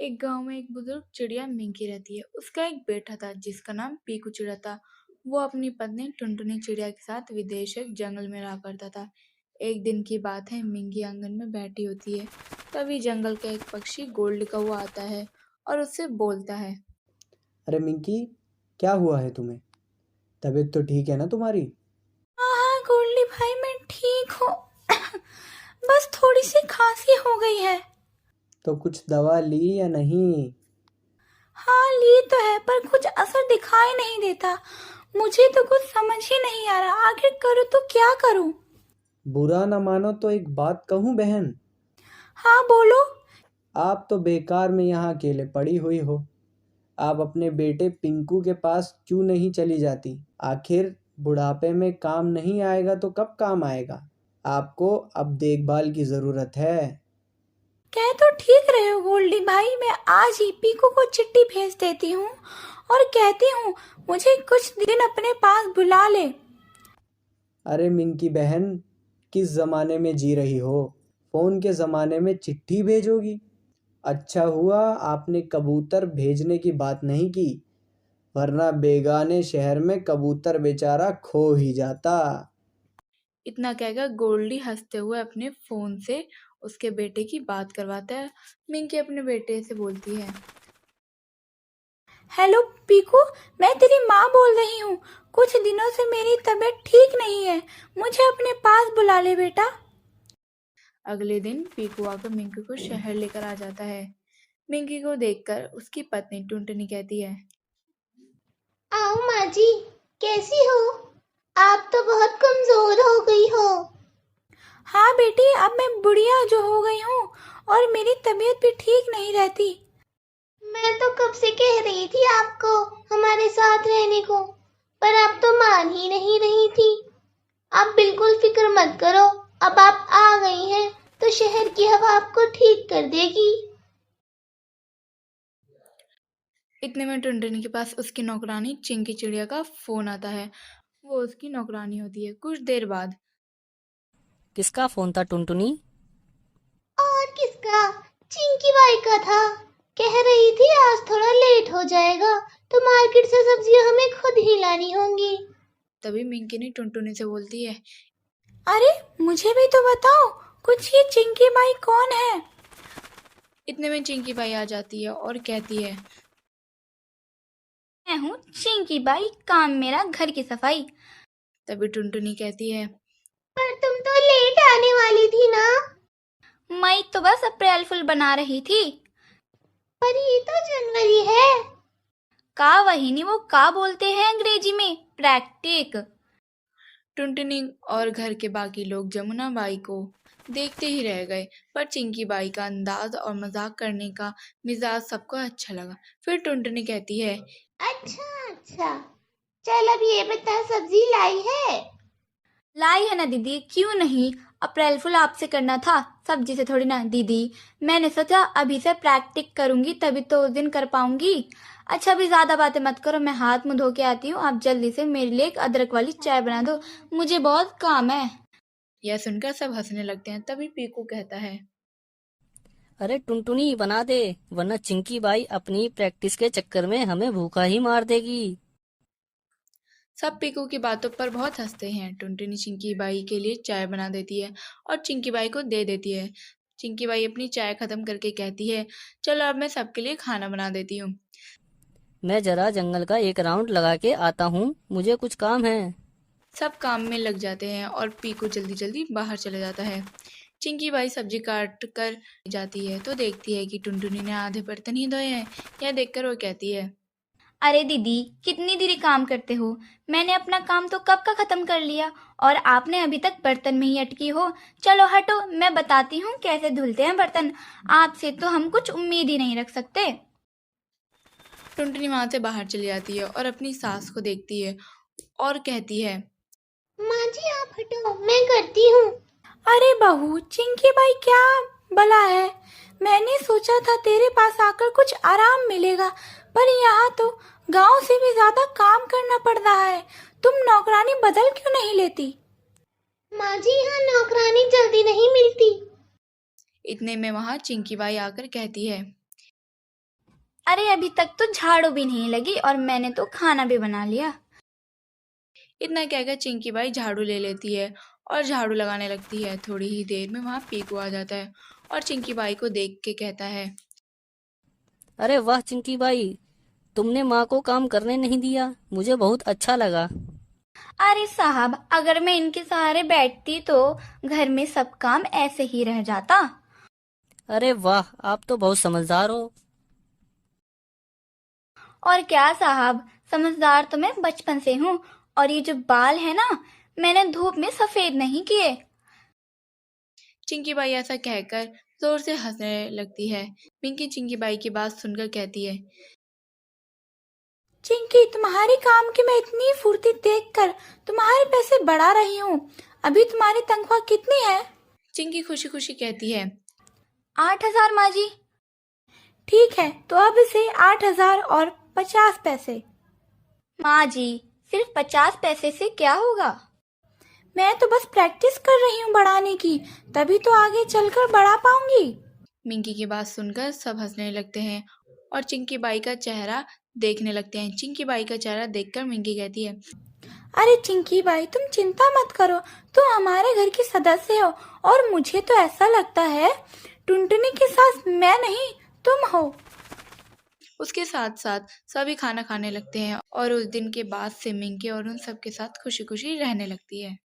एक गांव में एक बुजुर्ग चिड़िया मिंकी रहती है। उसका एक बेटा था जिसका नाम पीकू चिड़ा था। वो अपनी पत्नी टुनटुनी चिड़िया के साथ विदेश एक जंगल में रहा करता था। एक दिन की बात है, मिंकी आंगन में बैठी होती है। तभी जंगल का एक पक्षी गोल्ड कौवा आता है और उससे बोलता है। अरे मिंकी, क्या हुआ है तुम्हें? तबीयत तो ठीक है ना तुम्हारी? हाँ हाँ गोल्डी भाई, मैं ठीक हूँ। बस थोड़ी सी खांसी हो गई है। तो कुछ दवा ली या नहीं? हाँ ली तो है, पर कुछ असर दिखाई नहीं देता। मुझे तो कुछ समझ ही नहीं आ रहा, आखिर करूँ तो क्या करूँ। बुरा ना मानो तो एक बात कहूँ बहन। हाँ बोलो। आप तो बेकार में यहाँ अकेले पड़ी हुई हो। आप अपने बेटे पिंकू के पास क्यों नहीं चली जाती? आखिर बुढ़ापे में काम नहीं आएगा तो कब काम आएगा? आपको अब देखभाल की ज़रूरत है। कह तो ठीक रहे हो गोल्डी भाई, मैं आज ही पीकू को चिट्ठी भेज देती हूँ और कहती हूँ मुझे कुछ दिन अपने पास बुला ले। अरे मिंकी बहन, किस ज़माने में जी रही हो? फ़ोन के ज़माने में चिट्ठी भेजोगी? अच्छा हुआ आपने कबूतर भेजने की बात नहीं की, वरना बेगाने शहर में कबूतर बेचारा खो ही जाता। इतना कहकर गोल्डी हंसते हुए अपने फोन से उसके बेटे की बात करवाता है। मिंकी अपने बेटे से बोलती है। हेलो पीकू, मैं तेरी माँ बोल रही हूँ। कुछ दिनों से मेरी तबीयत ठीक नहीं है, मुझे अपने पास बुला ले बेटा। अगले दिन पीकू आकर मिंकी को शहर लेकर आ जाता है। मिंकी को देखकर उसकी पत्नी टुनटुनी कहती है। आओ माँ जी, कैसी हो? आप तो बहुत कमजोर हो गई हो। हाँ बेटी, अब मैं बुढ़िया जो हो गई हूँ और मेरी तबीयत भी ठीक नहीं रहती। मैं तो कब से कह रही थी आपको हमारे साथ रहने को, पर आप तो मान ही नहीं रही थी। आप बिल्कुल फिक्र मत करो, अब आप आ गई हैं तो शहर की हवा आपको ठीक कर देगी। इतने में टुनटुनी के पास उसकी नौकरानी चिंकी चिड़िया का फोन आता है। वो उसकी नौकरानी होती है। कुछ देर बाद किसका फोन था टुनटुनी? और किसका? चिंकी बाई का था। कह रही थी आज थोड़ा लेट हो जाएगा तो मार्केट से सब्जियां हमें खुद ही लानी होंगी। तभी मिंकी ने टुनटुनी से बोलती है। अरे मुझे भी तो बताओ, कुछ ये चिंकी बाई कौन है? इतने में चिंकी बाई आ जाती है और कहती है। मैं हूँ चिंकी बाई, काम मेरा घर की सफाई। तभी टुनटुनी कहती है। पर तुम तो लेट आने वाली थी ना। मैं तो बस अप्रैल फूल बना रही थी। पर ये तो जनवरी है। का वही नहीं, वो का बोलते हैं अंग्रेजी में प्रैक्टिक। टुनटुनी और घर के बाकी लोग जमुना बाई को देखते ही रह गए, पर चिंकी बाई का अंदाज और मजाक करने का मिजाज सबको अच्छा लगा। फिर टुनटुनी कहती है। अच्छा, चल अब ये बता, सब्जी लाई है? लाई है ना दीदी, क्यों नहीं। अप्रैल फूल आपसे करना था, सब्जी से थोड़ी ना दीदी। मैंने सोचा अभी से प्रैक्टिस करूंगी तभी तो उस दिन कर पाऊंगी। अच्छा अभी ज्यादा बातें मत करो, मैं हाथ मुंह धो के आती हूँ। आप जल्दी से मेरे लिए एक अदरक वाली चाय बना दो, मुझे बहुत काम है। यह सुनकर सब हंसने लगते हैं। तभी पीकू कहता है। अरे टुनटुनी बना दे, वरना चिंकी बाई अपनी प्रैक्टिस के चक्कर में हमें भूखा ही मार देगी। सब पीकू की बातों पर बहुत हंसते हैं। टुनटुनी चिंकी बाई के लिए चाय बना देती है और चिंकी बाई को दे देती है। चिंकी बाई अपनी चाय खत्म करके कहती है। चलो अब मैं सबके लिए खाना बना देती हूँ। मैं जरा जंगल का एक राउंड लगा के आता हूँ, मुझे कुछ काम है। सब काम में लग जाते हैं और पीकू जल्दी जल्दी बाहर चले जाता है। चिंकी बाई सब्जी काट कर जाती है तो देखती है कि टुनटुनी ने आधे बर्तन ही धोए हैं। यह देखकर वो कहती है। अरे दीदी, कितनी देरी काम करते हो। मैंने अपना काम तो कब का खत्म कर लिया और आपने अभी तक बर्तन में ही अटकी हो। चलो हटो, मैं बताती हूँ कैसे धुलते हैं बर्तन। आपसे तो हम कुछ उम्मीद ही नहीं रख सकते। टुनटुनी वहां से बाहर चली जाती है और अपनी सास को देखती है और कहती है। माँ जी आप हटो, मैं करती हूँ। अरे बहू, चिंकी बाई क्या भला है। मैंने सोचा था तेरे पास आकर कुछ आराम मिलेगा, पर यहाँ तो गांव से भी ज्यादा काम करना पड़ रहा है। तुम नौकरानी बदल क्यों नहीं लेती? माँ जी यहाँ नौकरानी जल्दी नहीं मिलती। इतने में वहां चिंकी बाई आकर कहती है। अरे अभी तक तो झाड़ू भी नहीं लगी और मैंने तो खाना भी बना लिया। इतना कहकर चिंकी बाई झाड़ू ले लेती है और झाड़ू लगाने लगती है। थोड़ी ही देर में वहाँ पीकू आ जाता है और चिंकी बाई को देख के कहता है, अरे वाह चिंकी बाई, तुमने माँ को काम करने नहीं दिया, मुझे बहुत अच्छा लगा। अरे साहब, अगर मैं इनके सहारे बैठती तो घर में सब काम ऐसे ही रह जाता। अरे वाह, आप तो बहुत समझदार हो। और क्या साहब, समझदार तो मैं बचपन से हूँ। और ये जो बाल है ना, मैंने धूप में सफेद नहीं किए। चिंकी बाई ऐसा कहकर जोर से हंसने लगती है। पिंकी चिंकी बाई की बात सुनकर कहती है, चिंकी, तुम्हारी काम की मैं इतनी फुर्ती देखकर तुम्हारे पैसे बढ़ा रही हूँ। अभी तुम्हारी तनख्वाह कितनी है? चिंकी खुशी खुशी कहती है, 8,000 माँ जी। ठीक है, तो अब इसे 8,000 और 50 पैसे। माँ जी, सिर्फ 50 पैसे से क्या होगा? मैं तो बस प्रैक्टिस कर रही हूँ बढ़ाने की, तभी तो आगे चलकर बढ़ा पाऊंगी। मिंकी की बात सुनकर सब हंसने लगते हैं और चिंकी बाई का चेहरा देखने लगते हैं। चिंकी बाई का चेहरा देखकर मिंकी कहती है, अरे चिंकी बाई, तुम चिंता मत करो, तुम हमारे घर की सदस्य हो और मुझे तो ऐसा लगता है टुनटुनी की सास मैं नहीं, तुम हो। उसके साथ साथ सभी खाना खाने लगते हैं और उस दिन के बाद से मिंकी और उन सब के साथ खुशी खुशी रहने लगती है।